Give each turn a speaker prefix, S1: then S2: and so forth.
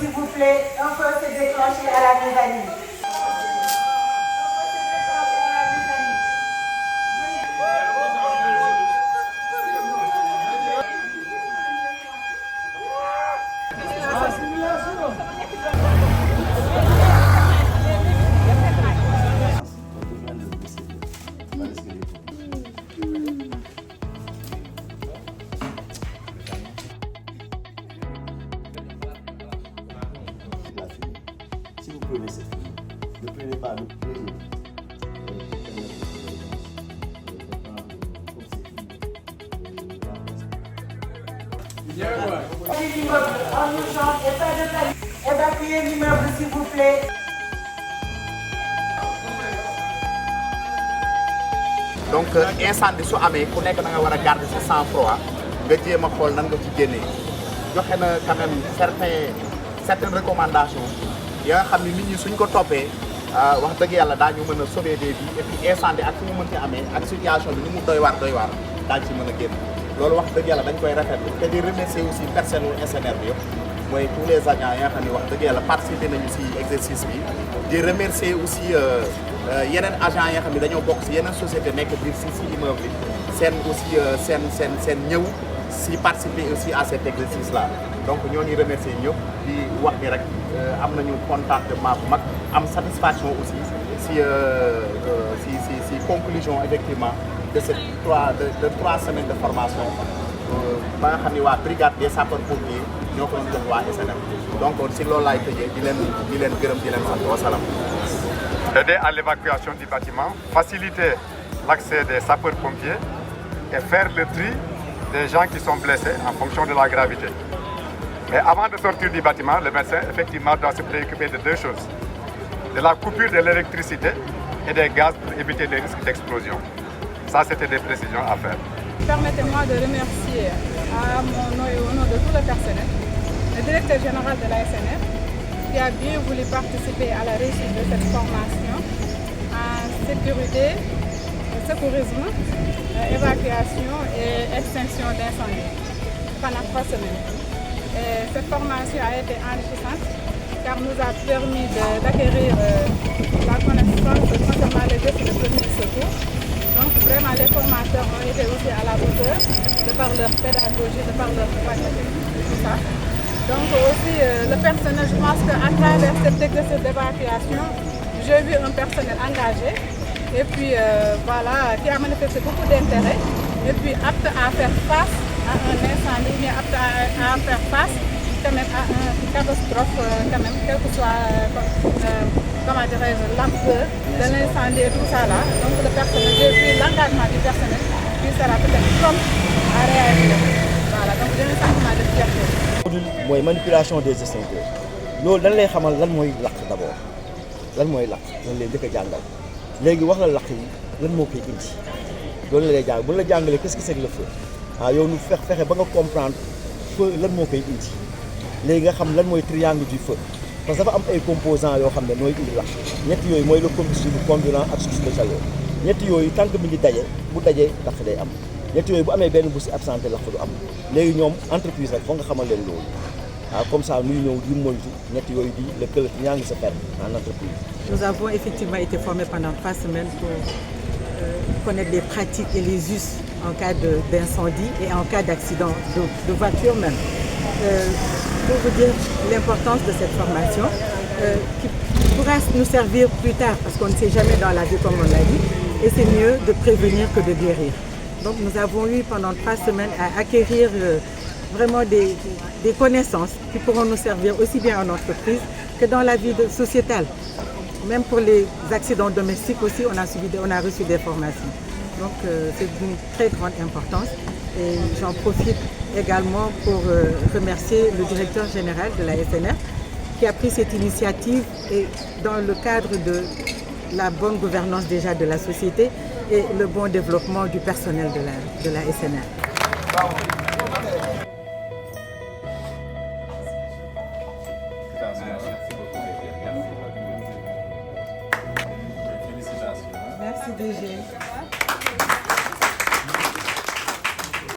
S1: s'il vous plaît, un feu s'est déclenché à la mezzanine.
S2: Si vous prenez cette fille, ne prenez pas le plaisir.
S1: L'immeuble en urgence et pas de panique. Évacuez l'immeuble s'il vous plaît.
S3: Donc incendie su amee ku nekk da nga war a garder sa sang-froid nga jéem a xool nan nga ci génnee joxe na quand même certaines recommandations ya nga xam ni nit ñi suñ ko toppee wax dëgg yàlla daañu mën a sauver des vies et puis incendie ak fu mu mënti amee ak situation bi ni mu doy waar daañu ci mën a génn loolu wax dëgg yàlla dañ koy rafetlu te di remercier aussi personnel SNR bi yëpp mooy tous les agents yi nga xam ne wax dëgg yàlla participer nañu si exercice bi di remercier aussi yeneen agents yi nga xam ne dañoo bokk si yeneen société nekk biir si immeuble bi seen aussi seen ñëw si participer aussi à cet exercice là donc ñoo ngi remercier ñëpp di wax ni rek am nañu contentement bu mag am satisfaction aussi si conclusion effectivement de ces trois semaines de formation ba nga xam ne waa brigade des sapeurs pompiers ñoo ko doon jox waa SNR donc si loolu laay tëjee di leen gërëm di leen sant wasalaam.
S4: Aider à l'évacuation du bâtiment, faciliter l'accès des sapeurs-pompiers et faire le tri des gens qui sont blessés en fonction de la gravité. Mais avant de sortir du bâtiment, le médecin effectivement doit se préoccuper de deux choses. De la coupure de l'électricité et des gaz pour éviter les risques d'explosion. Ça, c'était des précisions à faire.
S5: Permettez-moi de remercier à mon nom et au nom de tout le personnel, le directeur général de la SNR, qui a bien voulu participer à la réussite de cette formation en sécurité, secourisme, évacuation et extinction d'incendie pendant 3 semaines. Et cette formation a été enrichissante car nous a permis d'acquérir la connaissance concernant les gestes de premiers secours. Donc vraiment les formateurs ont été aussi à la hauteur de par leur pédagogie, de par leur pragmatisme, tout ça. Donc aussi le personnel, je pense qu'à travers cet exercice d'évacuation, j'ai vu un personnel engagé et puis voilà, qui a manifesté beaucoup d'intérêt et puis apte à faire face à un incendie, mais apte à faire face quand même à une catastrophe, quand même, quel que soit comment dirais-je, l'ampleur de l'incendie et tout ça là. Donc le personnel, j'ai vu l'engagement du personnel qui sera peut-être prompt à réagir. Voilà, donc j'ai un sentiment de fierté.
S2: mooy manipulation des extincteurs loolu dañ lay xamal lan mooy lakk d'abord lan mooy lakk lan lay njëkk a jàngal léegi wax la lakk yi lan moo koy indi loolu la lay jàng bu la jàngalee qu'est-ce que c'est que le feu yow nu fexe ba nga comprendre feu lan moo koy indi léegi nga xam lan mooy triangle du feu parce que dafa am ay composants yoo xam ne nooy indi lakk ñetti yooyu mooy le combustible comburant ak source de chaleur ñetti yooyu tant que mi ngi daje bu dajee lakk day am ñett yooyu bu amee benn bu si absenté lakk du am léegi ñoom entreprise rek foog nga xamal leen loolu comme ça nuy ñëw di moytu ñett yooyu di lëkkale ñaa ngi sa ferme en entreprise.
S6: Nous avons effectivement été formés pendant 3 semaines pour connaître les pratiques et les us en cas d'incendie et en cas d'accident de voiture même. Pour vous dire l'importance de cette formation qui pourra nous servir plus tard parce qu'on ne sait jamais dans la vie comme on l'a dit et c'est mieux de prévenir que de guérir. Donc nous avons eu pendant 3 semaines à acquérir vraiment des connaissances qui pourront nous servir aussi bien en entreprise que dans la vie sociétale. Même pour les accidents domestiques aussi, on a reçu des formations. Donc c'est d'une très grande importance et j'en profite également pour remercier le directeur général de la SNR qui a pris cette initiative et dans le cadre de la bonne gouvernance déjà de la société et le bon développement du personnel de la SNR.